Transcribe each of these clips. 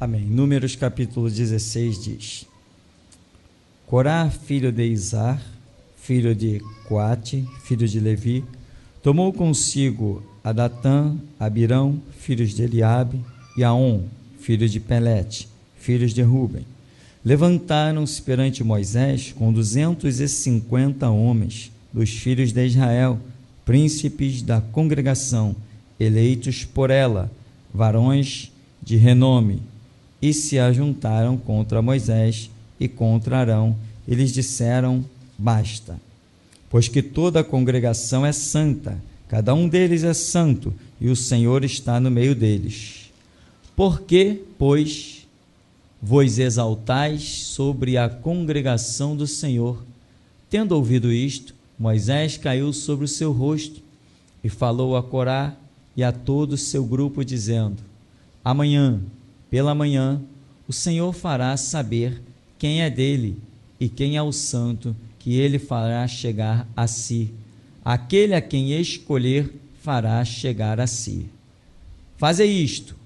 Amém. Números capítulo 16 diz: Corá, filho de Izar, filho de Coate, filho de Levi, tomou consigo a Datã, Abirão, filhos de Eliabe, e Aon, filho de Pelete, filhos de Ruben. Levantaram-se perante Moisés com 250 homens dos filhos de Israel, príncipes da congregação, eleitos por ela, varões de renome, e se ajuntaram contra Moisés e contra Arão. Eles disseram: basta, pois que toda a congregação é santa, cada um deles é santo, e o Senhor está no meio deles. Por que, pois, vos exaltais sobre a congregação do Senhor? Tendo ouvido isto, Moisés caiu sobre o seu rosto e falou a Corá e a todo o seu grupo, dizendo: amanhã, pela manhã, o Senhor fará saber quem é dele e quem é o santo que ele fará chegar a si. Aquele a quem escolher fará chegar a si. Fazei isto: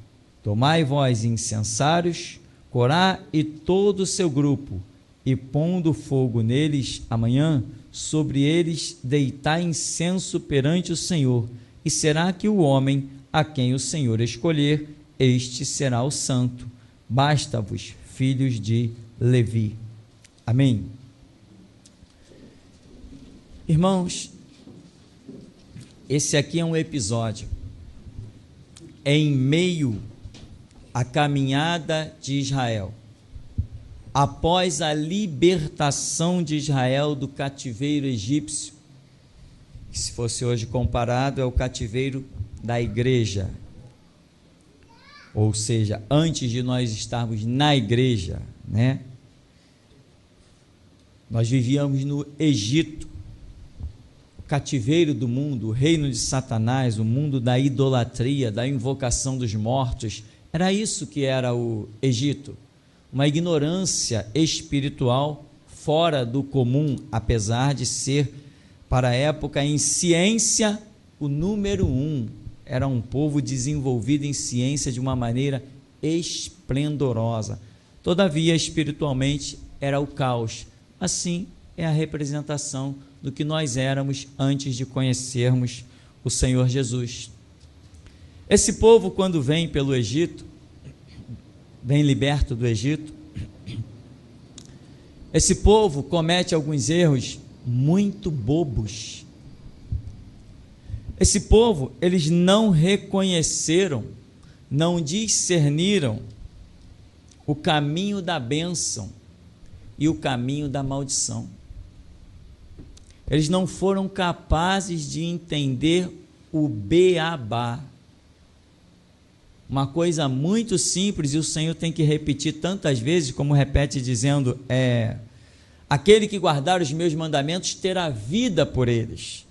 tomai vós incensários, Corá e todo o seu grupo, e pondo fogo neles amanhã, sobre eles deitai incenso perante o Senhor, e será que o homem a quem o Senhor escolher, este será o santo. Basta-vos, filhos de Levi. Amém. Irmãos, esse aqui é um episódio em meio à caminhada de Israel, após a libertação de Israel do cativeiro egípcio, que, se fosse hoje comparado, é o cativeiro da igreja. Ou seja, antes de nós estarmos na igreja, né? Nós vivíamos no Egito, o cativeiro do mundo, o reino de Satanás, o mundo da idolatria, da invocação dos mortos. Era isso que era o Egito, uma ignorância espiritual fora do comum, apesar de ser, para a época, em ciência, o número 1. Era um povo desenvolvido em ciência de uma maneira esplendorosa. Todavia, espiritualmente, era o caos. Assim é a representação do que nós éramos antes de conhecermos o Senhor Jesus. Esse povo, quando vem pelo Egito, vem liberto do Egito, esse povo comete alguns erros muito bobos. Esse povo, eles não reconheceram, não discerniram o caminho da bênção e o caminho da maldição. Eles não foram capazes de entender o beabá. Uma coisa muito simples, e o Senhor tem que repetir tantas vezes, como repete dizendo, aquele que guardar os meus mandamentos terá vida por eles.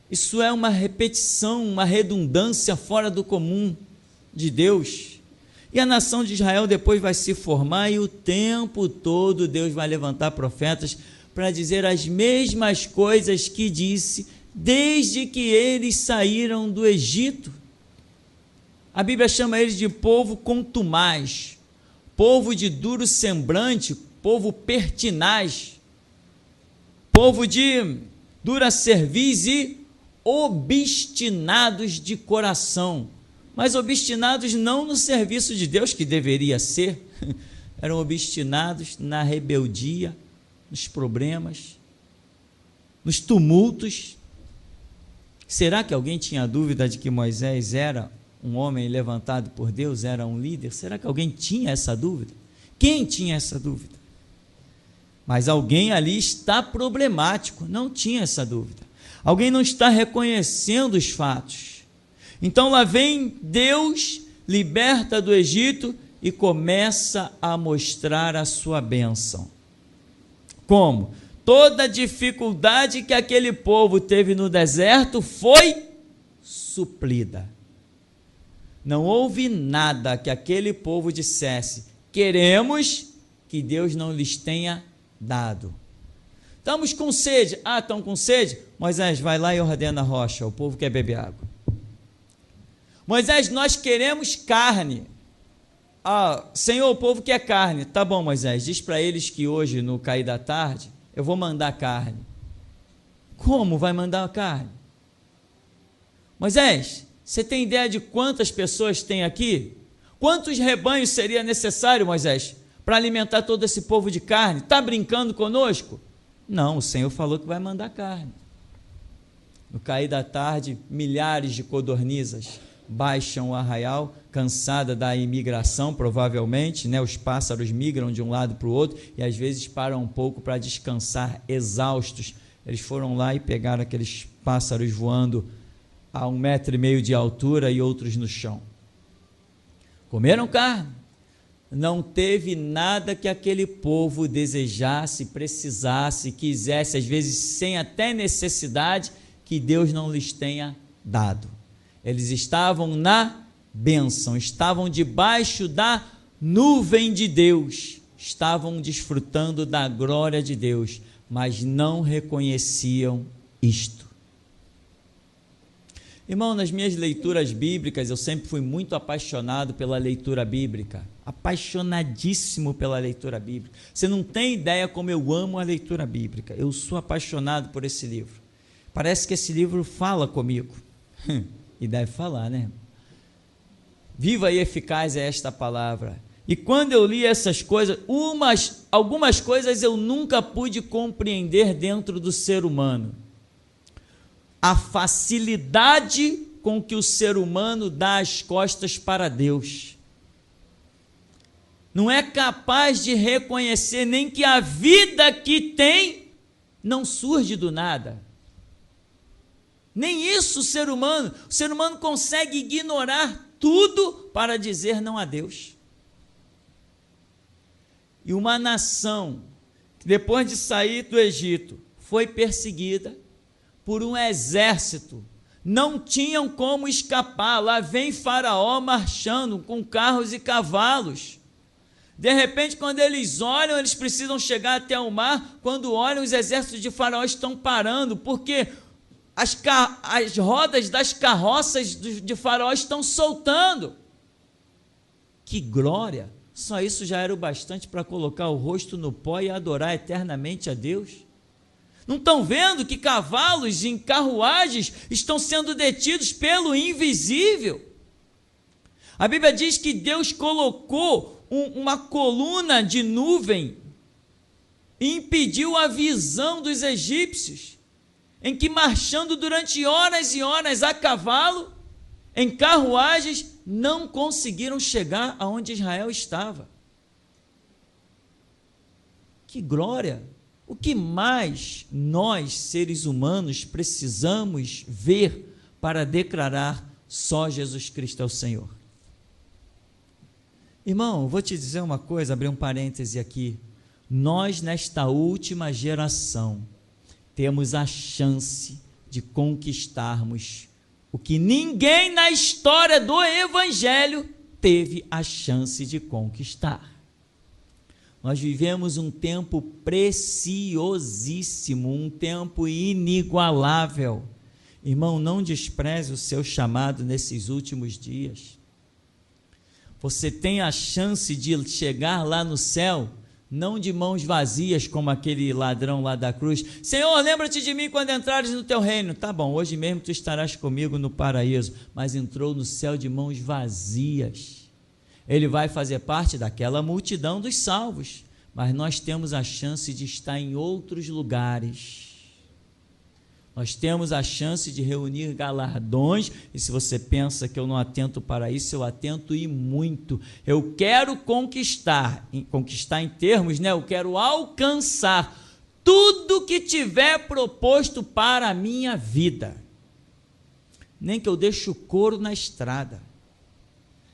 Isso é uma repetição, uma redundância fora do comum de Deus. E a nação de Israel depois vai se formar, e o tempo todo Deus vai levantar profetas para dizer as mesmas coisas que disse desde que eles saíram do Egito. A Bíblia chama eles de povo contumaz, povo de duro semblante, povo pertinaz, povo de dura cerviz e obstinados de coração. Mas obstinados não no serviço de Deus, que deveria ser, eram obstinados na rebeldia, nos problemas, nos tumultos. Será que alguém tinha dúvida de que Moisés era um homem levantado por Deus, era um líder? Será que alguém tinha essa dúvida? Quem tinha essa dúvida? Mas alguém ali está problemático, não tinha essa dúvida. Alguém não está reconhecendo os fatos. Então lá vem Deus, liberta do Egito e começa a mostrar a sua bênção. Como? Toda a dificuldade que aquele povo teve no deserto foi suprida. Não houve nada que aquele povo dissesse: queremos, que Deus não lhes tenha dado. Estamos com sede. Estão com sede? Moisés, vai lá e ordena a rocha, o povo quer beber água. Moisés, nós queremos carne. Senhor, o povo quer carne. Tá bom, Moisés, diz para eles que hoje, no cair da tarde, eu vou mandar carne. Como vai mandar carne? Moisés, você tem ideia de quantas pessoas tem aqui? Quantos rebanhos seria necessário, Moisés, para alimentar todo esse povo de carne? Está brincando conosco? Não, o Senhor falou que vai mandar carne. No cair da tarde, milhares de codornizas baixam o arraial, cansada da imigração, provavelmente, né? Os pássaros migram de um lado para o outro e às vezes param um pouco para descansar, exaustos. Eles foram lá e pegaram aqueles pássaros voando a 1,5 metro de altura e outros no chão. Comeram carne. Não teve nada que aquele povo desejasse, precisasse, quisesse, às vezes sem até necessidade, que Deus não lhes tenha dado. Eles estavam na bênção, estavam debaixo da nuvem de Deus, estavam desfrutando da glória de Deus, mas não reconheciam isto. Irmão, nas minhas leituras bíblicas, eu sempre fui muito apaixonado pela leitura bíblica, apaixonadíssimo pela leitura bíblica. Você não tem ideia como eu amo a leitura bíblica, eu sou apaixonado por esse livro. Parece que esse livro fala comigo, e deve falar, né? Viva e eficaz é esta palavra. E quando eu li essas coisas, algumas coisas eu nunca pude compreender dentro do ser humano. A facilidade com que o ser humano dá as costas para Deus. Não é capaz de reconhecer nem que a vida que tem não surge do nada. Nem isso o ser humano consegue ignorar tudo para dizer não a Deus. E uma nação que depois de sair do Egito foi perseguida por um exército, não tinham como escapar. Lá vem Faraó marchando com carros e cavalos. De repente, quando eles olham, eles precisam chegar até o mar. Quando olham, os exércitos de Faraó estão parando, porque as rodas das carroças de Faraó estão soltando. Que glória! Só isso já era o bastante para colocar o rosto no pó e adorar eternamente a Deus. Não estão vendo que cavalos em carruagens estão sendo detidos pelo invisível? A Bíblia diz que Deus colocou uma coluna de nuvem e impediu a visão dos egípcios, em que marchando durante horas e horas a cavalo, em carruagens, não conseguiram chegar aonde Israel estava. Que glória! O que mais nós, seres humanos, precisamos ver para declarar só Jesus Cristo é o Senhor? Irmão, vou te dizer uma coisa, abrir um parêntese aqui. Nós, nesta última geração, temos a chance de conquistarmos o que ninguém na história do Evangelho teve a chance de conquistar. Nós vivemos um tempo preciosíssimo, um tempo inigualável. Irmão, não despreze o seu chamado nesses últimos dias. Você tem a chance de chegar lá no céu, não de mãos vazias, como aquele ladrão lá da cruz. Senhor, lembra-te de mim quando entrares no teu reino. Tá bom, hoje mesmo tu estarás comigo no paraíso. Mas entrou no céu de mãos vazias. Ele vai fazer parte daquela multidão dos salvos, mas nós temos a chance de estar em outros lugares. Nós temos a chance de reunir galardões, e se você pensa que eu não atento para isso, eu atento e muito. Eu quero conquistar em termos, né? Eu quero alcançar tudo que tiver proposto para a minha vida. Nem que eu deixe o couro na estrada,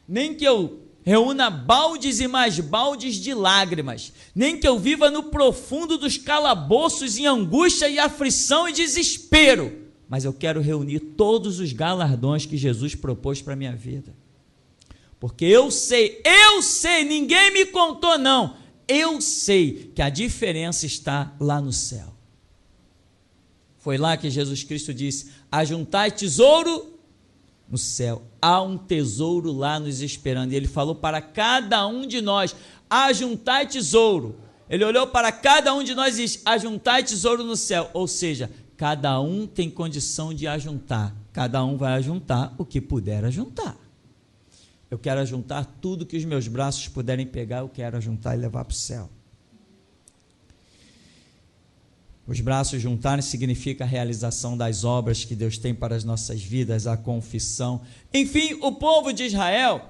nem que eu reúna baldes e mais baldes de lágrimas, nem que eu viva no profundo dos calabouços em angústia e aflição e desespero, mas eu quero reunir todos os galardões que Jesus propôs para a minha vida, porque eu sei, ninguém me contou não, eu sei que a diferença está lá no céu. Foi lá que Jesus Cristo disse: ajuntai tesouro no céu. Há um tesouro lá nos esperando. E ele falou para cada um de nós: ajuntai tesouro. Ele olhou para cada um de nós e disse: ajuntai tesouro no céu. Ou seja, cada um tem condição de ajuntar. Cada um vai ajuntar o que puder ajuntar. Eu quero ajuntar tudo que os meus braços puderem pegar, eu quero ajuntar e levar para o céu. Os braços juntarem significa a realização das obras que Deus tem para as nossas vidas, a confissão. Enfim, o povo de Israel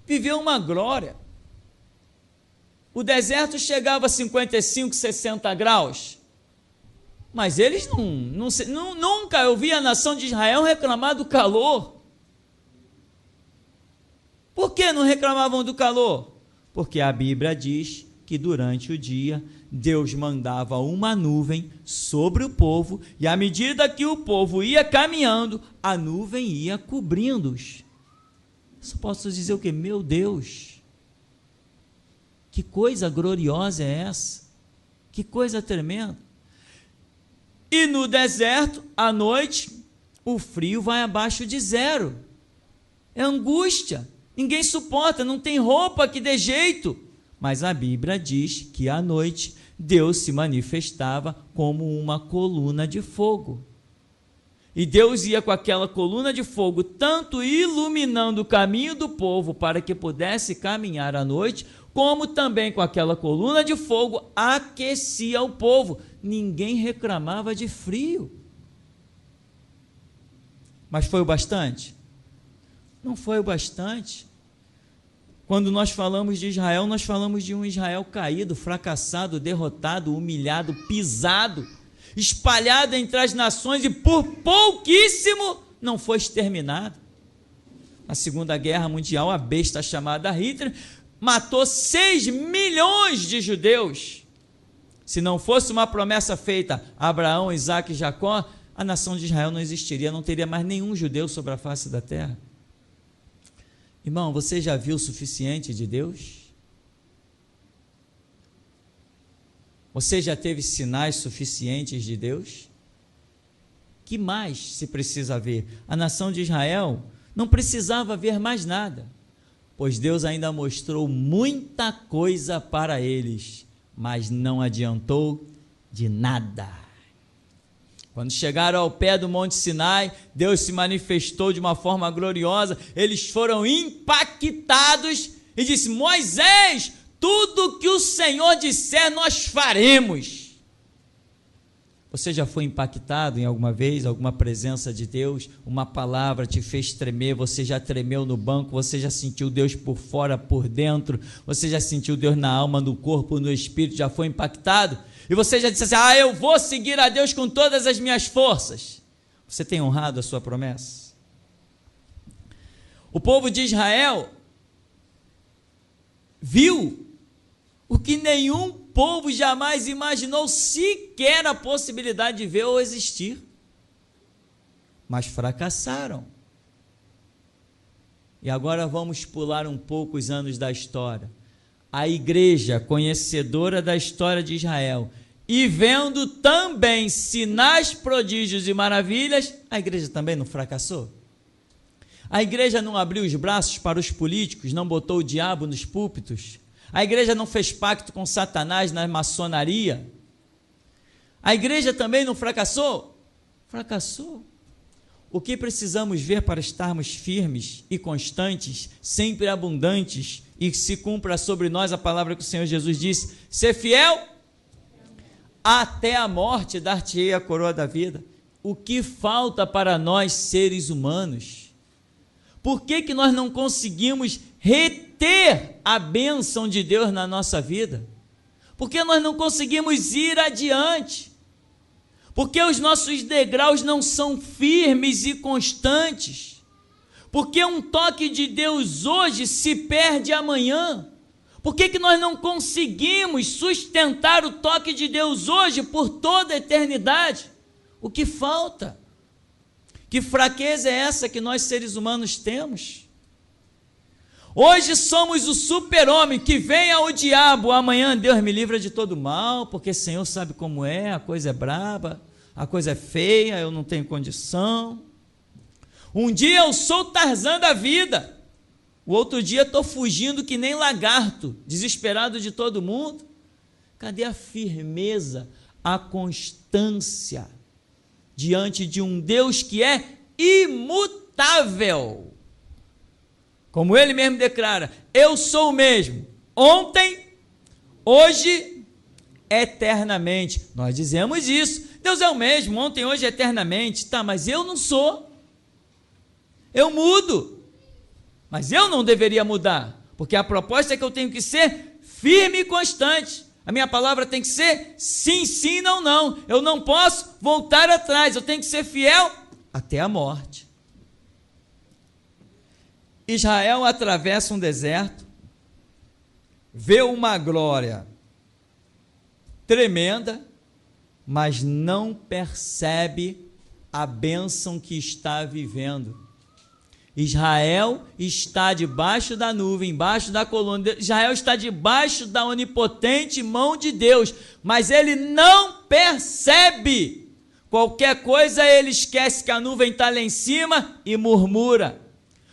viveu uma glória. O deserto chegava a 55, 60 graus, mas eles nunca eu vi a nação de Israel reclamar do calor. Por que não reclamavam do calor? Porque a Bíblia diz que durante o dia Deus mandava uma nuvem sobre o povo, e à medida que o povo ia caminhando, a nuvem ia cobrindo-os. Só posso dizer o quê? Meu Deus, que coisa gloriosa é essa? Que coisa tremenda! E no deserto, à noite, o frio vai abaixo de zero. É angústia, ninguém suporta, não tem roupa que dê jeito. Mas a Bíblia diz que à noite Deus se manifestava como uma coluna de fogo. E Deus ia com aquela coluna de fogo, tanto iluminando o caminho do povo para que pudesse caminhar à noite, como também com aquela coluna de fogo aquecia o povo. Ninguém reclamava de frio. Mas foi o bastante? Não foi o bastante. Quando nós falamos de Israel, nós falamos de um Israel caído, fracassado, derrotado, humilhado, pisado, espalhado entre as nações e por pouquíssimo não foi exterminado. Na Segunda Guerra Mundial, a besta chamada Hitler matou 6 milhões de judeus. Se não fosse uma promessa feita a Abraão, Isaque e Jacó, a nação de Israel não existiria, não teria mais nenhum judeu sobre a face da terra. Irmão, você já viu o suficiente de Deus? Você já teve sinais suficientes de Deus? Que mais se precisa ver? A nação de Israel não precisava ver mais nada, pois Deus ainda mostrou muita coisa para eles, mas não adiantou de nada. Quando chegaram ao pé do Monte Sinai, Deus se manifestou de uma forma gloriosa, eles foram impactados e disse: Moisés, tudo que o Senhor disser nós faremos. Você já foi impactado em alguma vez, alguma presença de Deus? Uma palavra te fez tremer, você já tremeu no banco, você já sentiu Deus por fora, por dentro, você já sentiu Deus na alma, no corpo, no espírito, já foi impactado? E você já disse assim: eu vou seguir a Deus com todas as minhas forças. Você tem honrado a sua promessa? O povo de Israel viu o que nenhum povo jamais imaginou sequer a possibilidade de ver ou existir, mas fracassaram. E agora vamos pular um pouco os anos da história. A igreja, conhecedora da história de Israel, e vendo também sinais, prodígios e maravilhas, a igreja também não fracassou? A igreja não abriu os braços para os políticos, não botou o diabo nos púlpitos? A igreja não fez pacto com Satanás na maçonaria? A igreja também não fracassou? Fracassou. O que precisamos ver para estarmos firmes e constantes, sempre abundantes, e se cumpra sobre nós a palavra que o Senhor Jesus disse: ser fiel até a morte, dar-te-ei a coroa da vida. O que falta para nós, seres humanos? Por que nós não conseguimos reter a bênção de Deus na nossa vida? Por que nós não conseguimos ir adiante? Porque os nossos degraus não são firmes e constantes? Porque um toque de Deus hoje se perde amanhã? Por que nós não conseguimos sustentar o toque de Deus hoje por toda a eternidade? O que falta? Que fraqueza é essa que nós seres humanos temos? Hoje somos o super-homem, que venha o diabo, amanhã Deus me livra de todo mal, porque o Senhor sabe como é, a coisa é braba, a coisa é feia, eu não tenho condição. Um dia eu sou Tarzan da vida, o outro dia estou fugindo que nem lagarto, desesperado de todo mundo. Cadê a firmeza, a constância diante de um Deus que é imutável? Como ele mesmo declara, eu sou o mesmo, ontem, hoje, eternamente. Nós dizemos isso, Deus é o mesmo, ontem, hoje, eternamente. Tá, mas eu não sou, eu mudo, mas eu não deveria mudar, porque a proposta é que eu tenho que ser firme e constante. A minha palavra tem que ser sim, sim, não, não. Eu não posso voltar atrás, eu tenho que ser fiel até a morte. Israel atravessa um deserto, vê uma glória tremenda, mas não percebe a bênção que está vivendo. Israel está debaixo da nuvem, embaixo da coluna. Israel está debaixo da onipotente mão de Deus, mas ele não percebe. Qualquer coisa ele esquece que a nuvem está lá em cima e murmura.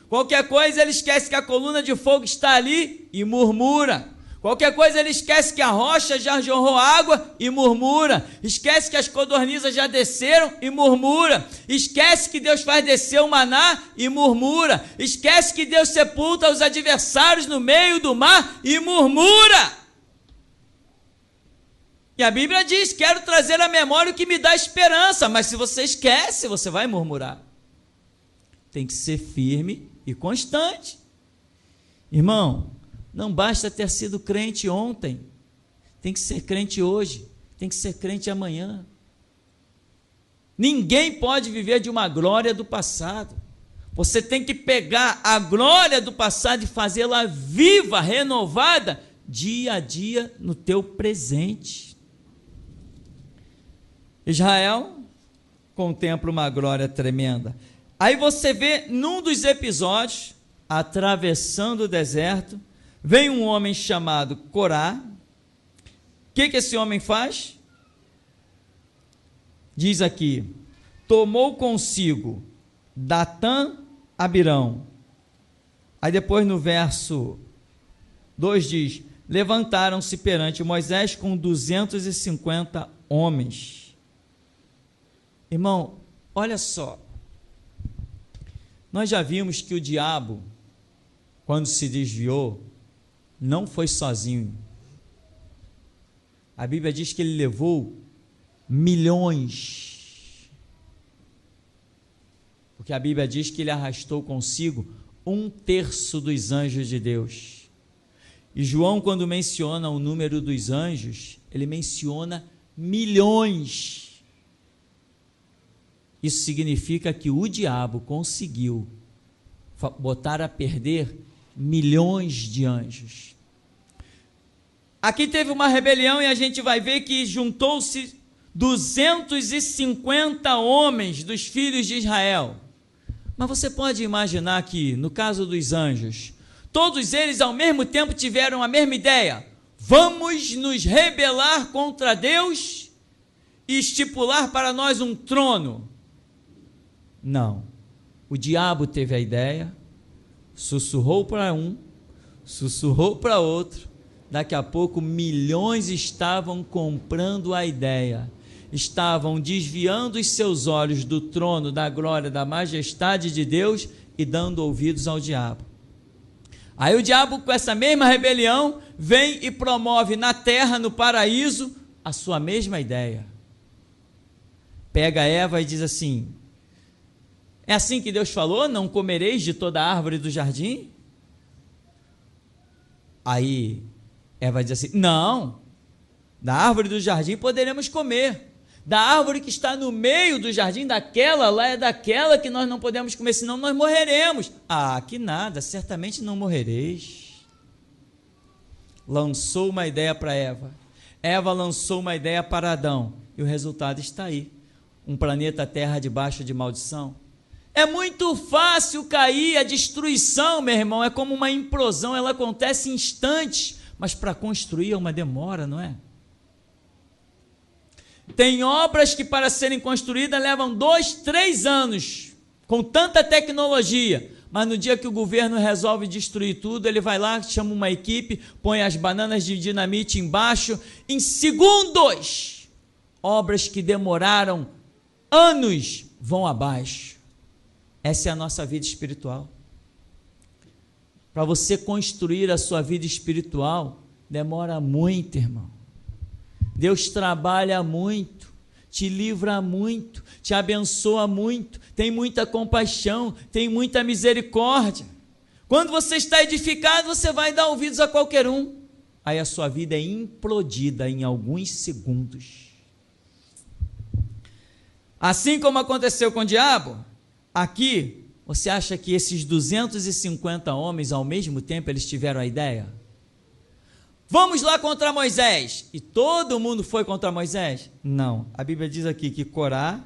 Qualquer coisa ele esquece que a coluna de fogo está ali e murmura. Qualquer coisa ele esquece que a rocha já jorrou água e murmura. Esquece que as codornizas já desceram e murmura. Esquece que Deus faz descer o maná e murmura. Esquece que Deus sepulta os adversários no meio do mar e murmura. E a Bíblia diz, quero trazer à memória o que me dá esperança, mas se você esquece, você vai murmurar. Tem que ser firme e constante. Irmão, não basta ter sido crente ontem, tem que ser crente hoje, tem que ser crente amanhã. Ninguém pode viver de uma glória do passado. Você tem que pegar a glória do passado e fazê-la viva, renovada, dia a dia no teu presente. Israel contempla uma glória tremenda. Aí você vê num dos episódios, atravessando o deserto, vem um homem chamado Corá. O que esse homem faz? Diz aqui, tomou consigo Datã, Abirão. Aí depois no verso 2 diz, levantaram-se perante Moisés com 250 homens. Irmão, olha só, nós já vimos que o diabo, quando se desviou, não foi sozinho. A Bíblia diz que ele levou milhões. Porque a Bíblia diz que ele arrastou consigo 1/3 dos anjos de Deus. E João, quando menciona o número dos anjos, ele menciona milhões. Isso significa que o diabo conseguiu botar a perder milhões de anjos. Aqui teve uma rebelião e a gente vai ver que juntou-se 250 homens dos filhos de Israel. Mas você pode imaginar que, no caso dos anjos, todos eles ao mesmo tempo tiveram a mesma ideia: vamos nos rebelar contra Deus e estipular para nós um trono. Não, o diabo teve a ideia, sussurrou para um, sussurrou para outro, daqui a pouco milhões estavam comprando a ideia, estavam desviando os seus olhos do trono, da glória, da majestade de Deus e dando ouvidos ao diabo. Aí o diabo, com essa mesma rebelião, vem e promove na terra, no paraíso, a sua mesma ideia. Pega Eva e diz assim: é assim que Deus falou, não comereis de toda a árvore do jardim? Aí Eva diz assim, não, da árvore do jardim poderemos comer, da árvore que está no meio do jardim, daquela lá é daquela que nós não podemos comer, senão nós morreremos. Ah, que nada, certamente não morrereis. Lançou uma ideia para Eva, Eva lançou uma ideia para Adão, e o resultado está aí, um planeta Terra debaixo de maldição. É muito fácil cair, a destruição, meu irmão, é como uma implosão, ela acontece em instantes, mas para construir é uma demora, não é? Tem obras que para serem construídas levam 2, 3 anos, com tanta tecnologia, mas no dia que o governo resolve destruir tudo, ele vai lá, chama uma equipe, põe as bananas de dinamite embaixo, em segundos, obras que demoraram anos vão abaixo. Essa é a nossa vida espiritual. Para você construir a sua vida espiritual, demora muito, irmão. Deus trabalha muito, te livra muito, te abençoa muito, tem muita compaixão, tem muita misericórdia. Quando você está edificado, você vai dar ouvidos a qualquer um. Aí a sua vida é implodida em alguns segundos. Assim como aconteceu com o diabo, aqui, você acha que esses 250 homens, ao mesmo tempo, eles tiveram a ideia? Vamos lá contra Moisés. E todo mundo foi contra Moisés? Não. A Bíblia diz aqui que Corá,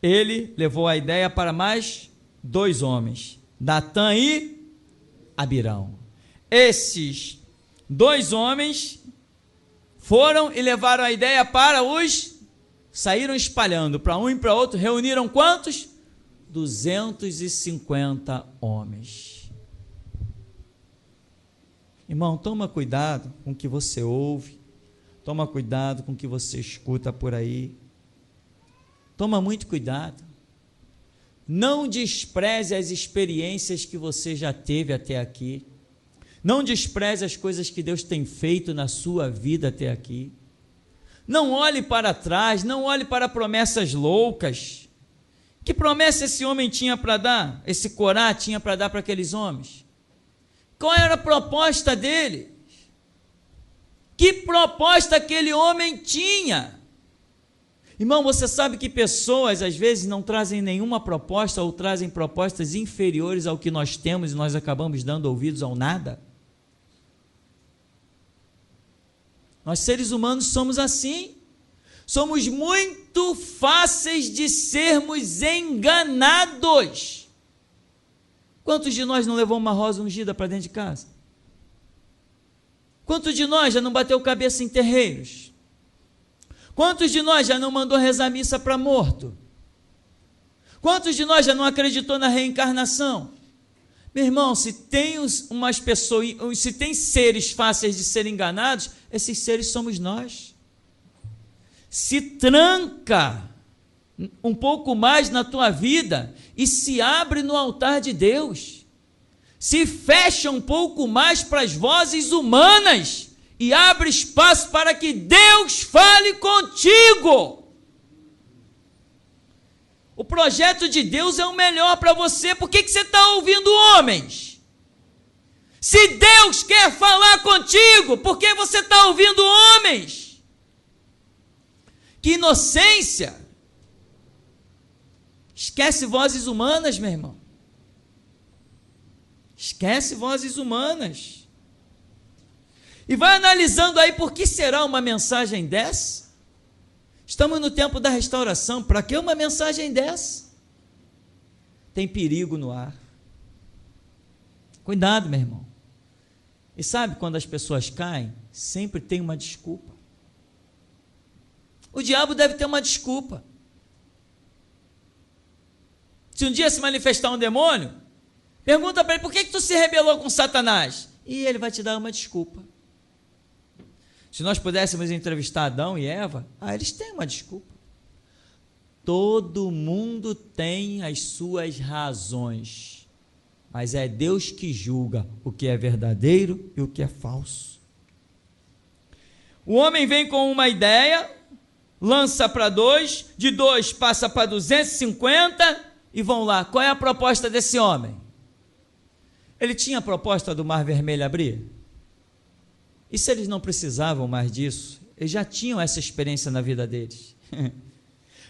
ele levou a ideia para mais 2 homens, Datã e Abirão. Esses 2 homens foram e levaram a ideia para saíram espalhando para um e para outro, reuniram quantos? 250 homens. Irmão, toma cuidado com o que você ouve, toma cuidado com o que você escuta por aí, toma muito cuidado, não despreze as experiências que você já teve até aqui, não despreze as coisas que Deus tem feito na sua vida até aqui, não olhe para trás, não olhe para promessas loucas. Que promessa esse homem tinha para dar, esse Corá tinha para dar para aqueles homens? Qual era a proposta dele? Que proposta aquele homem tinha? Irmão, você sabe que pessoas às vezes não trazem nenhuma proposta ou trazem propostas inferiores ao que nós temos e nós acabamos dando ouvidos ao nada? Nós seres humanos somos assim. Somos muito fáceis de sermos enganados. Quantos de nós não levou uma rosa ungida para dentro de casa? Quantos de nós já não bateu cabeça em terreiros? Quantos de nós já não mandou rezar missa para morto? Quantos de nós já não acreditou na reencarnação? Meu irmão, se tem umas pessoas, se tem seres fáceis de serem enganados, esses seres somos nós. Se tranca um pouco mais na tua vida e se abre no altar de Deus. Se fecha um pouco mais para as vozes humanas e abre espaço para que Deus fale contigo. O projeto de Deus é o melhor para você. Por que você está ouvindo homens? Se Deus quer falar contigo, por que você está ouvindo homens? Que inocência! Esquece vozes humanas, meu irmão. Esquece vozes humanas. E vai analisando aí por que será uma mensagem dessa. Estamos no tempo da restauração. Para que uma mensagem dessa? Tem perigo no ar. Cuidado, meu irmão. E sabe quando as pessoas caem? Sempre tem uma desculpa. O diabo deve ter uma desculpa. Se um dia se manifestar um demônio, pergunta para ele, por que tu se rebelou com Satanás? E ele vai te dar uma desculpa. Se nós pudéssemos entrevistar Adão e Eva, eles têm uma desculpa. Todo mundo tem as suas razões, mas é Deus que julga o que é verdadeiro e o que é falso. O homem vem com uma ideia, lança para 2, de 2 passa para 250 e vão lá. Qual é a proposta desse homem? Ele tinha a proposta do Mar Vermelho abrir? E se eles não precisavam mais disso? Eles já tinham essa experiência na vida deles.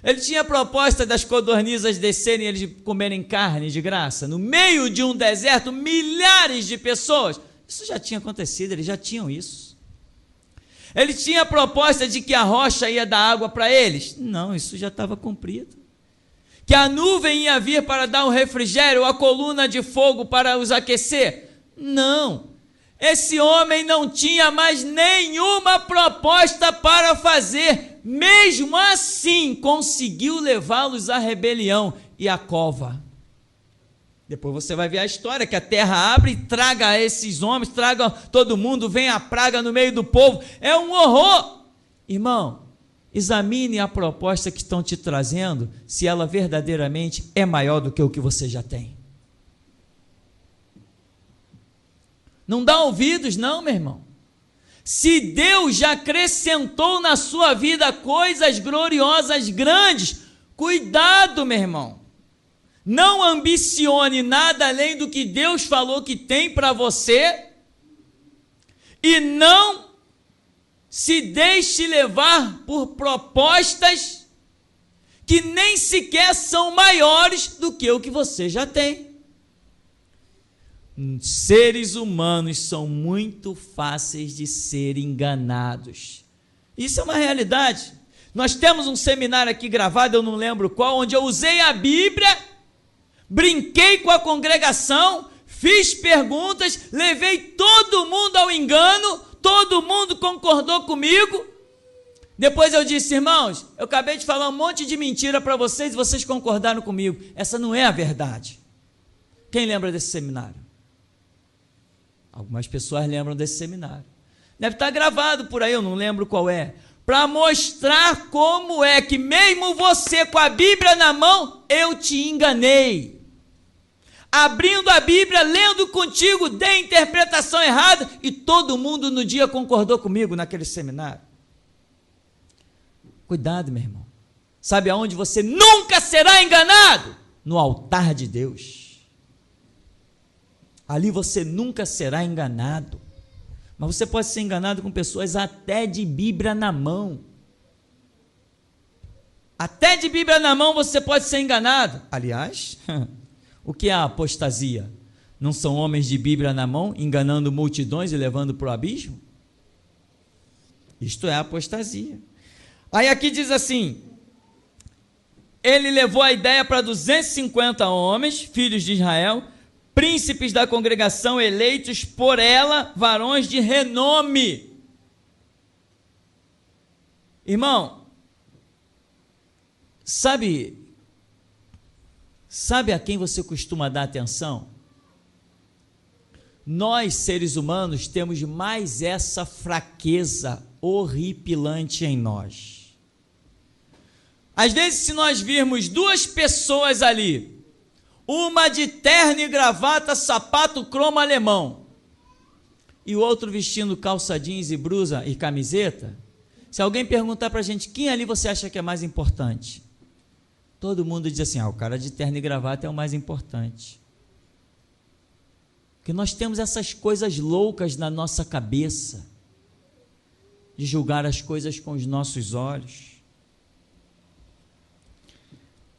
Ele tinha a proposta das codornizas descerem e eles comerem carne de graça, no meio de um deserto, milhares de pessoas. Isso já tinha acontecido, eles já tinham isso. Ele tinha a proposta de que a rocha ia dar água para eles? Não, isso já estava cumprido. Que a nuvem ia vir para dar o refrigério, a coluna de fogo para os aquecer? Não. Esse homem não tinha mais nenhuma proposta para fazer. Mesmo assim, conseguiu levá-los à rebelião e à cova. Depois você vai ver a história, que a terra abre e traga esses homens, traga todo mundo, vem a praga no meio do povo. É um horror. Irmão, examine a proposta que estão te trazendo, se ela verdadeiramente é maior do que o que você já tem. Não dá ouvidos não, meu irmão. Se Deus já acrescentou na sua vida coisas gloriosas, grandes, cuidado, meu irmão. Não ambicione nada além do que Deus falou que tem para você e não se deixe levar por propostas que nem sequer são maiores do que o que você já tem. Seres humanos são muito fáceis de ser enganados. Isso é uma realidade. Nós temos um seminário aqui gravado, eu não lembro qual, onde eu usei a Bíblia, brinquei com a congregação, fiz perguntas, levei todo mundo ao engano, todo mundo concordou comigo. Depois eu disse: irmãos, eu acabei de falar um monte de mentira para vocês e vocês concordaram comigo. Essa não é a verdade. Quem lembra desse seminário? Algumas pessoas lembram desse seminário. Deve estar gravado por aí, eu não lembro qual é. Para mostrar como é que mesmo você com a Bíblia na mão, eu te enganei. Abrindo a Bíblia, lendo contigo, dei a interpretação errada e todo mundo no dia concordou comigo naquele seminário. Cuidado, meu irmão. Sabe aonde você nunca será enganado? No altar de Deus. Ali você nunca será enganado. Mas você pode ser enganado com pessoas até de Bíblia na mão. Até de Bíblia na mão você pode ser enganado. Aliás, o que é a apostasia? Não são homens de Bíblia na mão, enganando multidões e levando para o abismo? Isto é a apostasia. Aí aqui diz assim: ele levou a ideia para 250 homens, filhos de Israel, príncipes da congregação, eleitos por ela, varões de renome. Irmão, sabe a quem você costuma dar atenção? Nós, seres humanos, temos mais essa fraqueza horripilante em nós. Às vezes, se nós virmos duas pessoas ali, uma de terno e gravata, sapato cromo alemão, e o outro vestindo calça jeans e blusa e camiseta, se alguém perguntar para a gente, quem ali você acha que é mais importante? Todo mundo diz assim: o cara de terno e gravata é o mais importante. Porque nós temos essas coisas loucas na nossa cabeça, de julgar as coisas com os nossos olhos.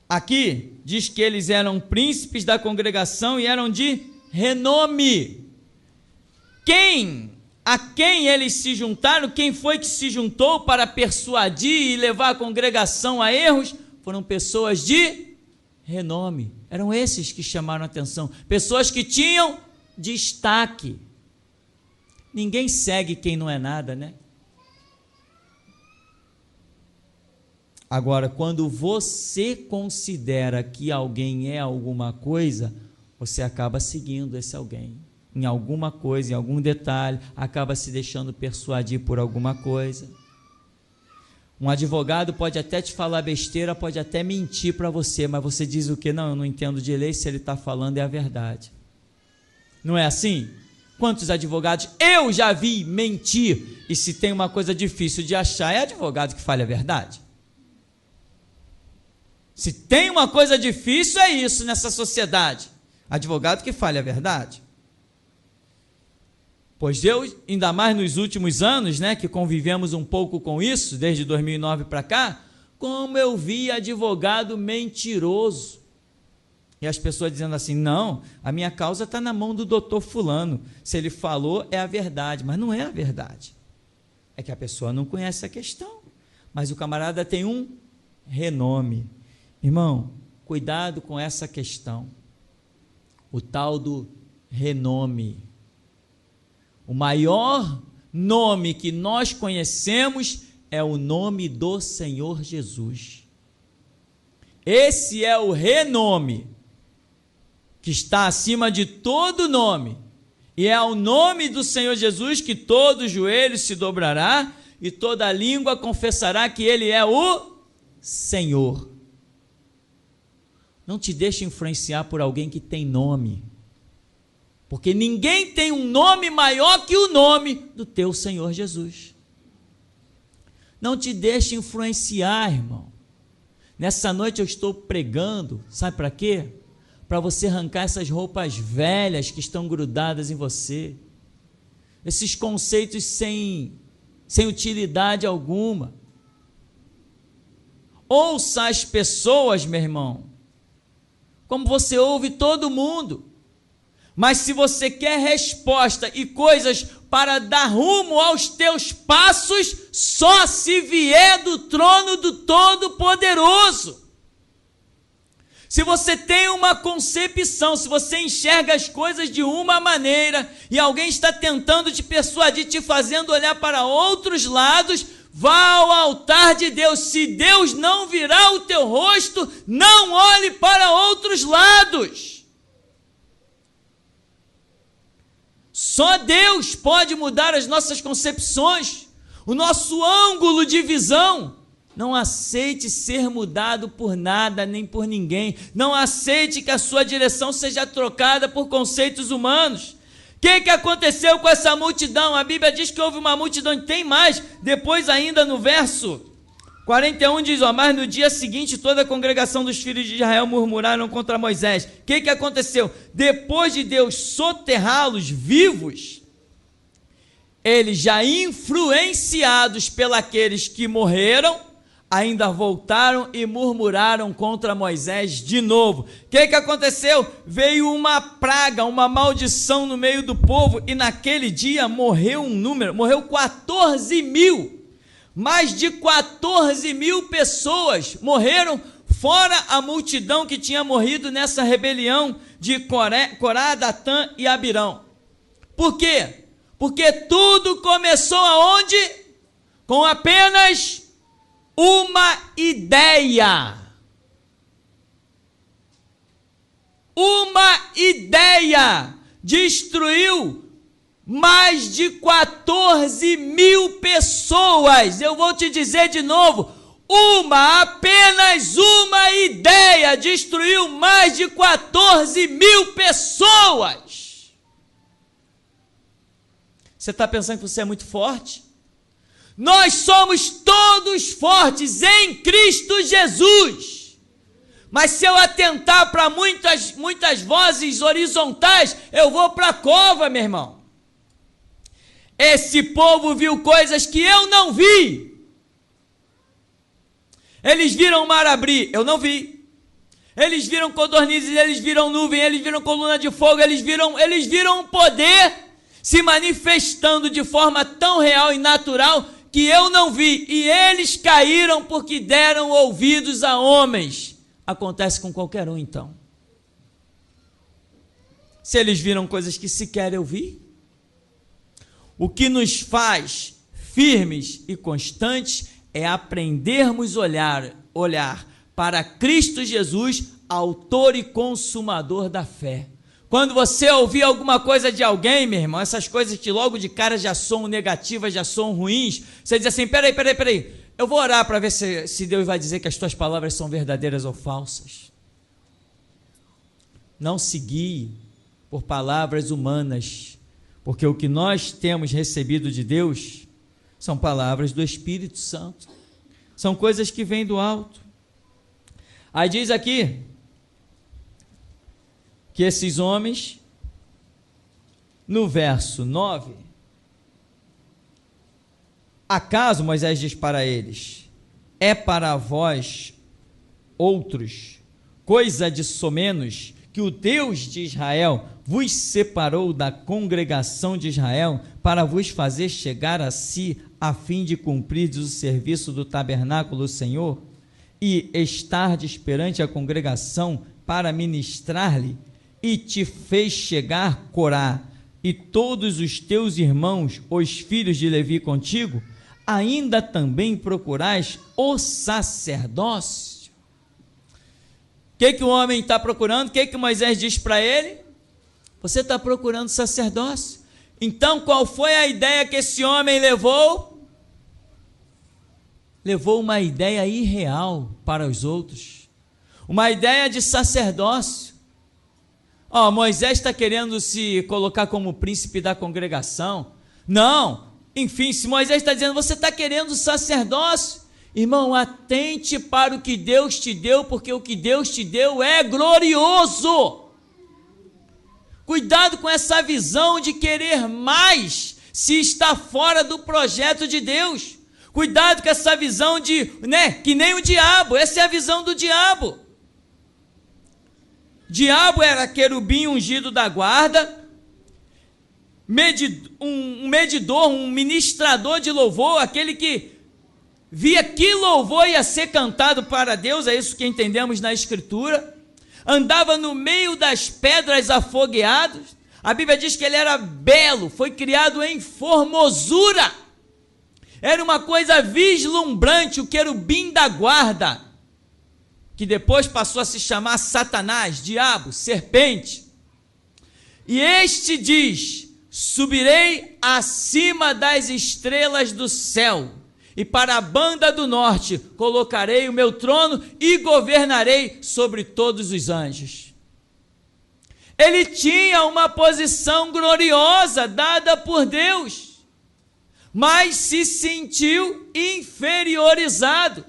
Aqui diz que eles eram príncipes da congregação e eram de renome. A quem eles se juntaram, quem foi que se juntou para persuadir e levar a congregação a erros? Foram pessoas de renome. Eram esses que chamaram a atenção, pessoas que tinham destaque. Ninguém segue quem não é nada, né? Agora, quando você considera que alguém é alguma coisa, você acaba seguindo esse alguém. Em alguma coisa, em algum detalhe, acaba se deixando persuadir por alguma coisa. Um advogado pode até te falar besteira, pode até mentir para você, mas você diz o quê? Não, eu não entendo de lei, se ele está falando é a verdade. Não é assim? Quantos advogados eu já vi mentir? E se tem uma coisa difícil de achar, é advogado que fale a verdade. Se tem uma coisa difícil, é isso nessa sociedade. Advogado que fale a verdade. Pois Deus, ainda mais nos últimos anos, né, que convivemos um pouco com isso, desde 2009 para cá, como eu vi advogado mentiroso. E as pessoas dizendo assim: não, a minha causa está na mão do doutor fulano. Se ele falou, é a verdade. Mas não é a verdade. É que a pessoa não conhece a questão. Mas o camarada tem um renome. Irmão, cuidado com essa questão. O tal do renome. O maior nome que nós conhecemos é o nome do Senhor Jesus. Esse é o renome que está acima de todo nome, e é ao nome do Senhor Jesus que todo joelho se dobrará e toda língua confessará que Ele é o Senhor. Não te deixe influenciar por alguém que tem nome, porque ninguém tem um nome maior que o nome do teu Senhor Jesus. Não te deixe influenciar, irmão. Nessa noite eu estou pregando, sabe para quê? Para você arrancar essas roupas velhas que estão grudadas em você, esses conceitos sem utilidade alguma. Ouça as pessoas, meu irmão, como você ouve todo mundo, mas se você quer resposta e coisas para dar rumo aos teus passos, só se vier do trono do Todo-Poderoso. Se você tem uma concepção, se você enxerga as coisas de uma maneira e alguém está tentando te persuadir, te fazendo olhar para outros lados, vá ao altar de Deus. Se Deus não virar o teu rosto, não olhe para outros lados. Só Deus pode mudar as nossas concepções, o nosso ângulo de visão. Não aceite ser mudado por nada nem por ninguém. Não aceite que a sua direção seja trocada por conceitos humanos. O que aconteceu com essa multidão? A Bíblia diz que houve uma multidão, e tem mais. Depois ainda no verso 41 diz, mas no dia seguinte toda a congregação dos filhos de Israel murmuraram contra Moisés. O que aconteceu? Depois de Deus soterrá-los vivos, eles já influenciados pelos que morreram, ainda voltaram e murmuraram contra Moisés de novo. O que aconteceu? Veio uma praga, uma maldição no meio do povo, e naquele dia morreu 14 mil. Mais de 14 mil pessoas morreram, fora a multidão que tinha morrido nessa rebelião de Corá, Datã e Abirão. Por quê? Porque tudo começou aonde? Com apenas uma ideia. Uma ideia destruiu mais de 14 mil pessoas. Eu vou te dizer de novo, apenas uma ideia destruiu mais de 14 mil pessoas. Você está pensando que você é muito forte? Nós somos todos fortes em Cristo Jesus. Mas se eu atentar para muitas vozes horizontais, eu vou para a cova, meu irmão. Esse povo viu coisas que eu não vi. Eles viram o mar abrir, eu não vi. Eles viram codornizes, eles viram nuvem, eles viram coluna de fogo, eles viram um poder se manifestando de forma tão real e natural que eu não vi. E eles caíram porque deram ouvidos a homens. Acontece com qualquer um, então. Se eles viram coisas que sequer eu vi, o que nos faz firmes e constantes é aprendermos a olhar para Cristo Jesus, autor e consumador da fé. Quando você ouvir alguma coisa de alguém, meu irmão, essas coisas que logo de cara já são negativas, já são ruins, você diz assim, peraí, eu vou orar para ver se Deus vai dizer que as tuas palavras são verdadeiras ou falsas. Não se guie por palavras humanas, porque o que nós temos recebido de Deus são palavras do Espírito Santo, são coisas que vêm do alto. Aí diz aqui que esses homens, no verso 9, acaso, Moisés diz para eles, é para vós outros coisa de somenos que o Deus de Israel vos separou da congregação de Israel para vos fazer chegar a si, a fim de cumprirdes o serviço do tabernáculo do Senhor, e estardes perante a congregação para ministrar-lhe, e te fez chegar Corá, e todos os teus irmãos, os filhos de Levi contigo, ainda também procurais o sacerdócio. que o homem está procurando? O que Moisés diz para ele? Você está procurando sacerdócio. Então, qual foi a ideia que esse homem levou? Levou uma ideia irreal para os outros. Uma ideia de sacerdócio. Moisés está querendo se colocar como príncipe da congregação. Não, enfim, se Moisés está dizendo, você está querendo sacerdócio, irmão, atente para o que Deus te deu, porque o que Deus te deu é glorioso. Cuidado com essa visão de querer mais, se está fora do projeto de Deus. Cuidado com essa visão de, que nem o diabo, essa é a visão do diabo. Diabo era querubim ungido da guarda, um medidor, um ministrador de louvor, aquele que via que louvor ia ser cantado para Deus, é isso que entendemos na Escritura. Andava no meio das pedras afogueados. A Bíblia diz que ele era belo, foi criado em formosura. Era uma coisa vislumbrante, o querubim da guarda, que depois passou a se chamar Satanás, diabo, serpente. E este diz: subirei acima das estrelas do céu, e para a banda do norte colocarei o meu trono e governarei sobre todos os anjos. Ele tinha uma posição gloriosa dada por Deus, mas se sentiu inferiorizado.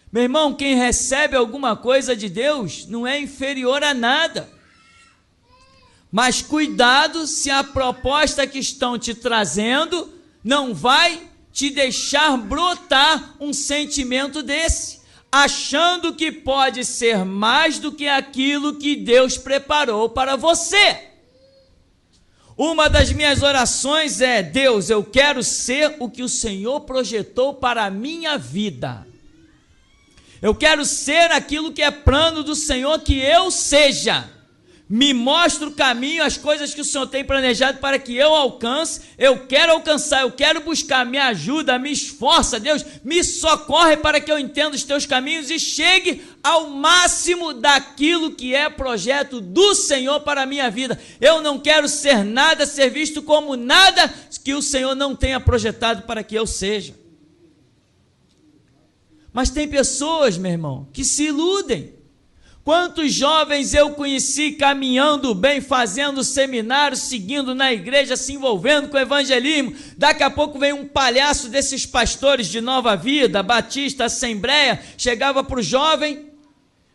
Meu irmão, quem recebe alguma coisa de Deus não é inferior a nada. Mas cuidado se a proposta que estão te trazendo não vai te deixar brotar um sentimento desse, achando que pode ser mais do que aquilo que Deus preparou para você. Uma das minhas orações é: Deus, eu quero ser o que o Senhor projetou para a minha vida. Eu quero ser aquilo que é plano do Senhor que eu seja. Me mostra o caminho, as coisas que o Senhor tem planejado para que eu alcance. Eu quero alcançar, eu quero buscar, me ajuda, me esforça, Deus, me socorre para que eu entenda os teus caminhos e chegue ao máximo daquilo que é projeto do Senhor para a minha vida. Eu não quero ser nada, ser visto como nada que o Senhor não tenha projetado para que eu seja. Mas tem pessoas, meu irmão, que se iludem. Quantos jovens eu conheci caminhando bem, fazendo seminários, seguindo na igreja, se envolvendo com o evangelismo. Daqui a pouco vem um palhaço desses pastores de Nova Vida, Batista, Assembleia, chegava para o jovem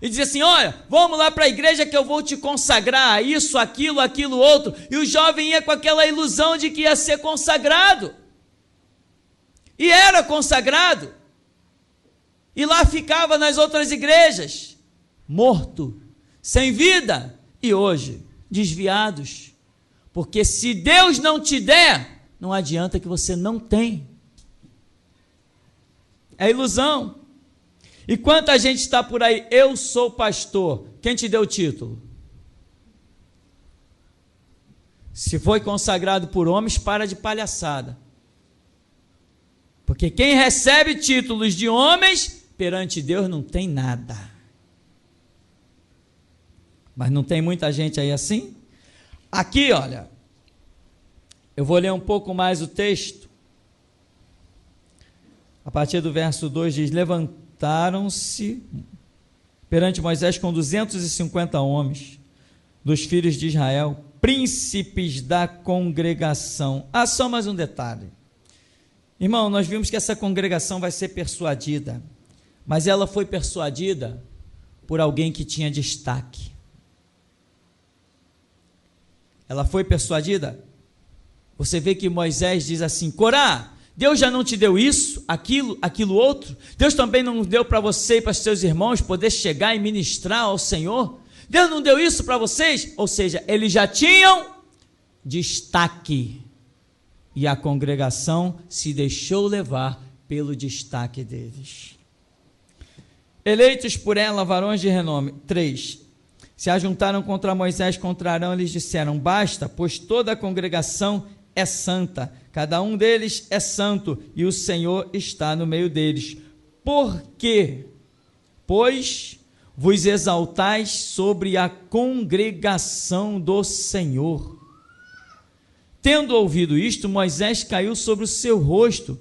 e dizia assim: olha, vamos lá para a igreja que eu vou te consagrar, isso, aquilo, outro. E o jovem ia com aquela ilusão de que ia ser consagrado. E era consagrado. E lá ficava nas outras igrejas, morto, sem vida, e hoje, desviados, porque se Deus não te der, não adianta que você não tem, é ilusão. E quanta gente está por aí: eu sou pastor, quem te deu o título? Se foi consagrado por homens, para de palhaçada, porque quem recebe títulos de homens, perante Deus não tem nada. Mas não tem muita gente aí assim? Aqui, olha, eu vou ler um pouco mais o texto. A partir do verso 2 diz: levantaram-se perante Moisés com 250 homens dos filhos de Israel, príncipes da congregação. Só mais um detalhe. Irmão, nós vimos que essa congregação vai ser persuadida, mas ela foi persuadida por alguém que tinha destaque. Ela foi persuadida. Você vê que Moisés diz assim: Corá, Deus já não te deu isso, aquilo outro? Deus também não deu para você e para os seus irmãos poder chegar e ministrar ao Senhor? Deus não deu isso para vocês? Ou seja, eles já tinham destaque, e a congregação se deixou levar pelo destaque deles. Eleitos por ela, varões de renome. 3. Se ajuntaram contra Moisés, contra Arão, eles disseram: basta, pois toda a congregação é santa, cada um deles é santo, e o Senhor está no meio deles. Por quê? Pois vos exaltais sobre a congregação do Senhor. Tendo ouvido isto, Moisés caiu sobre o seu rosto.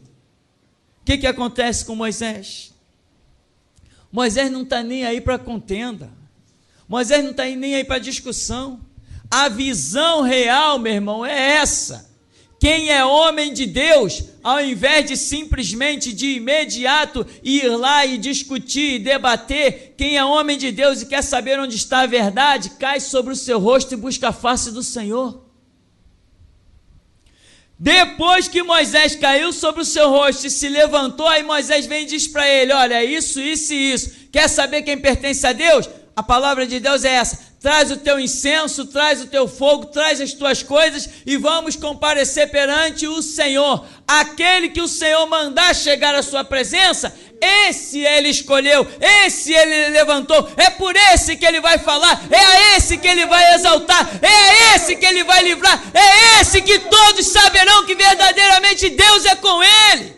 O que acontece com Moisés? Moisés não está nem aí para contenda. Moisés não está nem aí para discussão. A visão real, meu irmão, é essa. Quem é homem de Deus, ao invés de simplesmente de imediato ir lá e discutir e debater, quem é homem de Deus e quer saber onde está a verdade, cai sobre o seu rosto e busca a face do Senhor. Depois que Moisés caiu sobre o seu rosto e se levantou, aí Moisés vem e diz para ele: olha, isso, isso e isso. Quer saber quem pertence a Deus? A palavra de Deus é essa: traz o teu incenso, traz o teu fogo, traz as tuas coisas e vamos comparecer perante o Senhor. Aquele que o Senhor mandar chegar à sua presença, esse ele escolheu, esse ele levantou, é por esse que ele vai falar, é a esse que ele vai exaltar, é a esse que ele vai livrar, é esse que todos saberão que verdadeiramente Deus é com ele.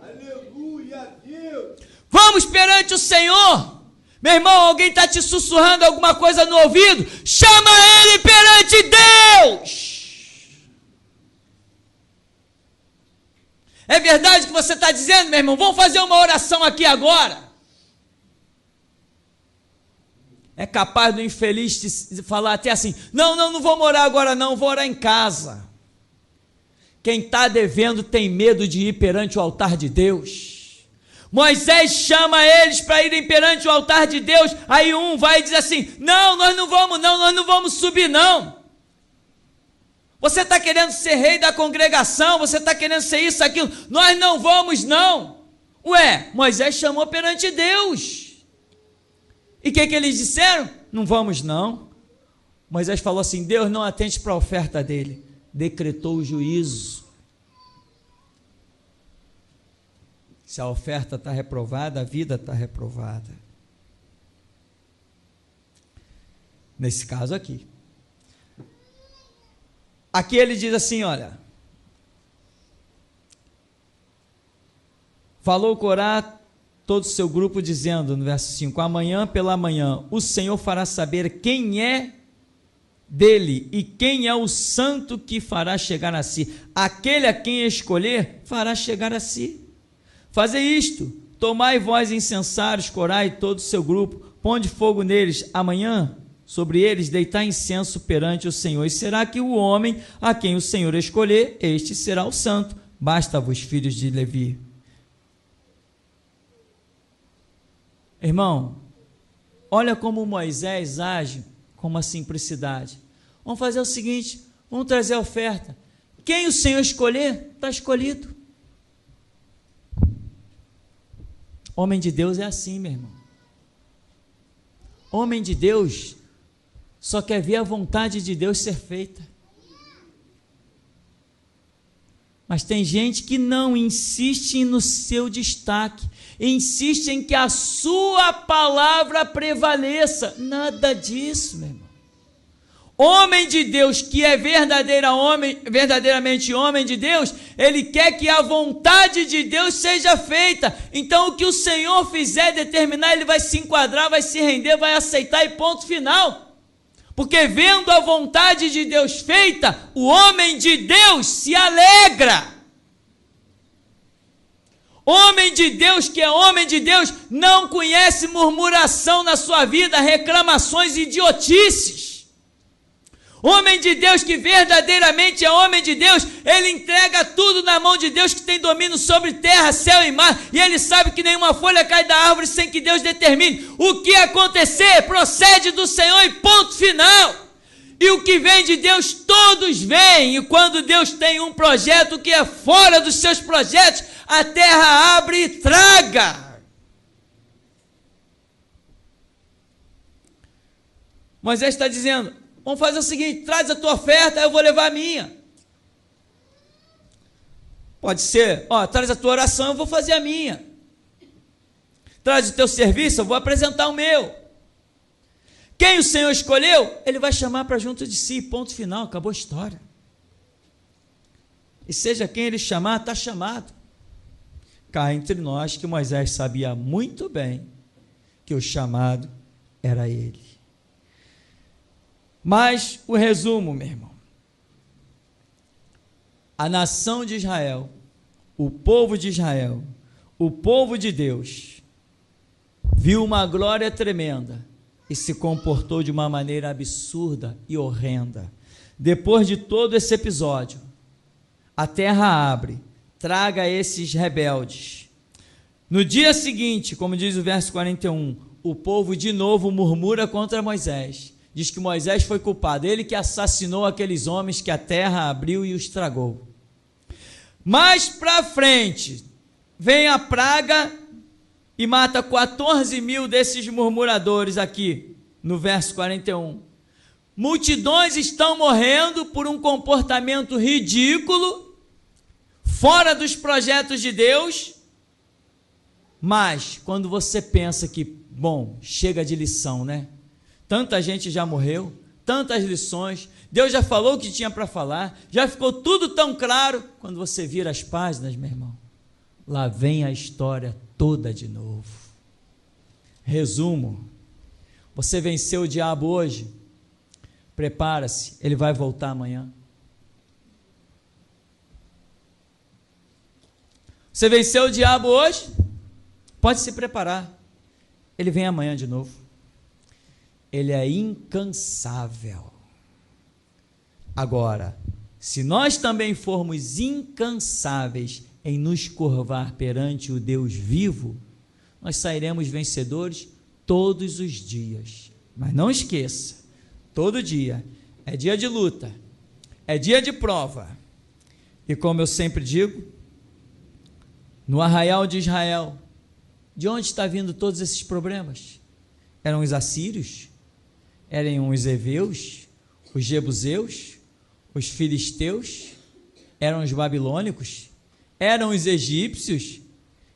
Aleluia, Deus. Vamos perante o Senhor. Meu irmão, alguém está te sussurrando alguma coisa no ouvido? Chama ele perante Deus. É verdade que você está dizendo, meu irmão? Vamos fazer uma oração aqui agora. É capaz do infeliz de falar até assim: não vou orar agora não, vou orar em casa. Quem está devendo tem medo de ir perante o altar de Deus. Moisés chama eles para irem perante o altar de Deus. Aí um vai e diz assim: não, nós não vamos subir não. Você está querendo ser rei da congregação, você está querendo ser isso, aquilo, nós não vamos não. Ué, Moisés chamou perante Deus. E o que eles disseram? Não vamos não. Moisés falou assim: Deus não atende para a oferta dele. Decretou o juízo. Se a oferta está reprovada, a vida está reprovada. Nesse caso aqui. Aqui ele diz assim, olha: falou Corá todo o seu grupo dizendo, no verso 5, amanhã pela manhã o Senhor fará saber quem é dele e quem é o santo que fará chegar a si. Aquele a quem escolher fará chegar a si. Fazei isto, tomai vós incensários, Corá e todo o seu grupo, ponde fogo neles, amanhã sobre eles deitar incenso perante o Senhor, e será que o homem a quem o Senhor escolher, este será o santo. Basta-vos, filhos de Levi. Irmão, olha como Moisés age com uma simplicidade. Vamos fazer o seguinte, vamos trazer a oferta. Quem o Senhor escolher, está escolhido. Homem de Deus é assim, meu irmão. Homem de Deus só quer ver a vontade de Deus ser feita. Mas tem gente que não insiste no seu destaque, insiste em que a sua palavra prevaleça. Nada disso, meu irmão. Homem de Deus que é verdadeiramente homem de Deus, ele quer que a vontade de Deus seja feita. Então o que o Senhor fizer, determinar, ele vai se enquadrar, vai se render, vai aceitar e ponto final. Porque vendo a vontade de Deus feita, o homem de Deus se alegra. Homem de Deus que é homem de Deus não conhece murmuração na sua vida, reclamações e idiotices. Homem de Deus que verdadeiramente é homem de Deus, ele entrega tudo na mão de Deus que tem domínio sobre terra, céu e mar, e ele sabe que nenhuma folha cai da árvore sem que Deus determine. O que acontecer, procede do Senhor e ponto final. E o que vem de Deus, todos vêm, e quando Deus tem um projeto que é fora dos seus projetos, a terra abre e traga. Moisés está dizendo: vamos fazer o seguinte, traz a tua oferta, eu vou levar a minha. Pode ser, traz a tua oração, eu vou fazer a minha. Traz o teu serviço, eu vou apresentar o meu. Quem o Senhor escolheu, ele vai chamar para junto de si, ponto final, acabou a história. E seja quem ele chamar, está chamado. Cá entre nós que Moisés sabia muito bem que o chamado era ele. Mas o resumo, meu irmão: a nação de Israel, o povo de Israel, o povo de Deus, viu uma glória tremenda e se comportou de uma maneira absurda e horrenda. Depois de todo esse episódio, a terra abre, traga esses rebeldes. No dia seguinte, como diz o verso 41, o povo de novo murmura contra Moisés. Diz que Moisés foi culpado, ele que assassinou aqueles homens que a terra abriu e os tragou. Mais para frente, vem a praga e mata 14.000 desses murmuradores aqui, no verso 41. Multidões estão morrendo por um comportamento ridículo, fora dos projetos de Deus. Mas, quando você pensa que, bom, chega de lição, né? Tanta gente já morreu, tantas lições, Deus já falou o que tinha para falar, já ficou tudo tão claro. Quando você vira as páginas, meu irmão, lá vem a história toda de novo. Resumo: você venceu o diabo hoje, prepara-se, ele vai voltar amanhã. Você venceu o diabo hoje, pode se preparar, ele vem amanhã de novo. Ele é incansável. Agora, se nós também formos incansáveis em nos curvar perante o Deus vivo, nós sairemos vencedores todos os dias. Mas não esqueça, todo dia é dia de luta, é dia de prova. E como eu sempre digo, no arraial de Israel, de onde está vindo todos esses problemas? Eram os assírios? Eram os heveus? Os jebuseus? Os filisteus? Eram os babilônicos? Eram os egípcios?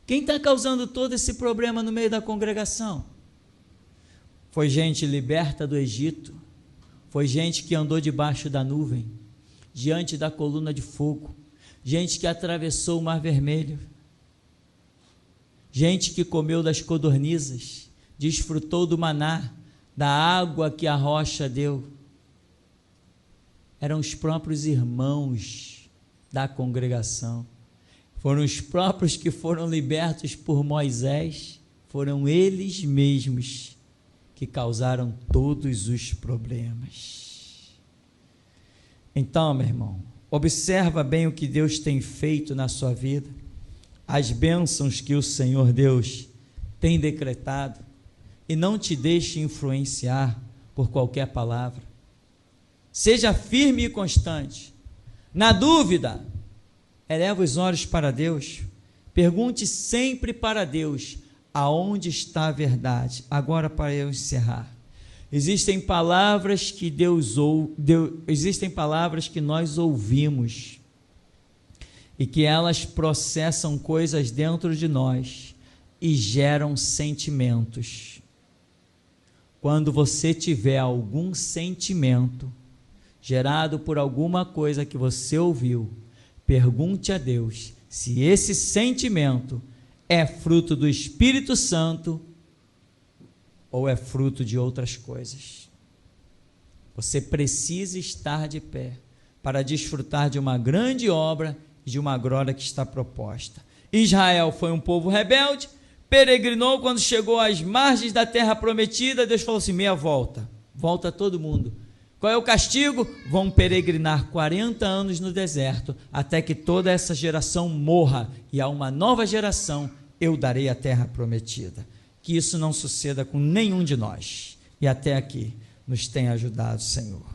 Quem está causando todo esse problema no meio da congregação? Foi gente liberta do Egito, foi gente que andou debaixo da nuvem, diante da coluna de fogo, gente que atravessou o Mar Vermelho, gente que comeu das codornizes, desfrutou do maná, da água que a rocha deu. Eram os próprios irmãos da congregação, foram os próprios que foram libertos por Moisés, foram eles mesmos que causaram todos os problemas. Então, meu irmão, observa bem o que Deus tem feito na sua vida, as bênçãos que o Senhor Deus tem decretado, e não te deixe influenciar por qualquer palavra. Seja firme e constante. Na dúvida, eleva os olhos para Deus, pergunte sempre para Deus aonde está a verdade. Agora, para eu encerrar, existem palavras que existem palavras que nós ouvimos e que elas processam coisas dentro de nós e geram sentimentos. Quando você tiver algum sentimento gerado por alguma coisa que você ouviu, pergunte a Deus se esse sentimento é fruto do Espírito Santo ou é fruto de outras coisas. Você precisa estar de pé para desfrutar de uma grande obra e de uma glória que está proposta. Israel foi um povo rebelde, peregrinou. Quando chegou às margens da terra prometida, Deus falou assim: meia volta, volta todo mundo. Qual é o castigo? Vão peregrinar 40 anos no deserto, até que toda essa geração morra, e a uma nova geração eu darei a terra prometida. Que isso não suceda com nenhum de nós. E até aqui nos tem ajudado, Senhor.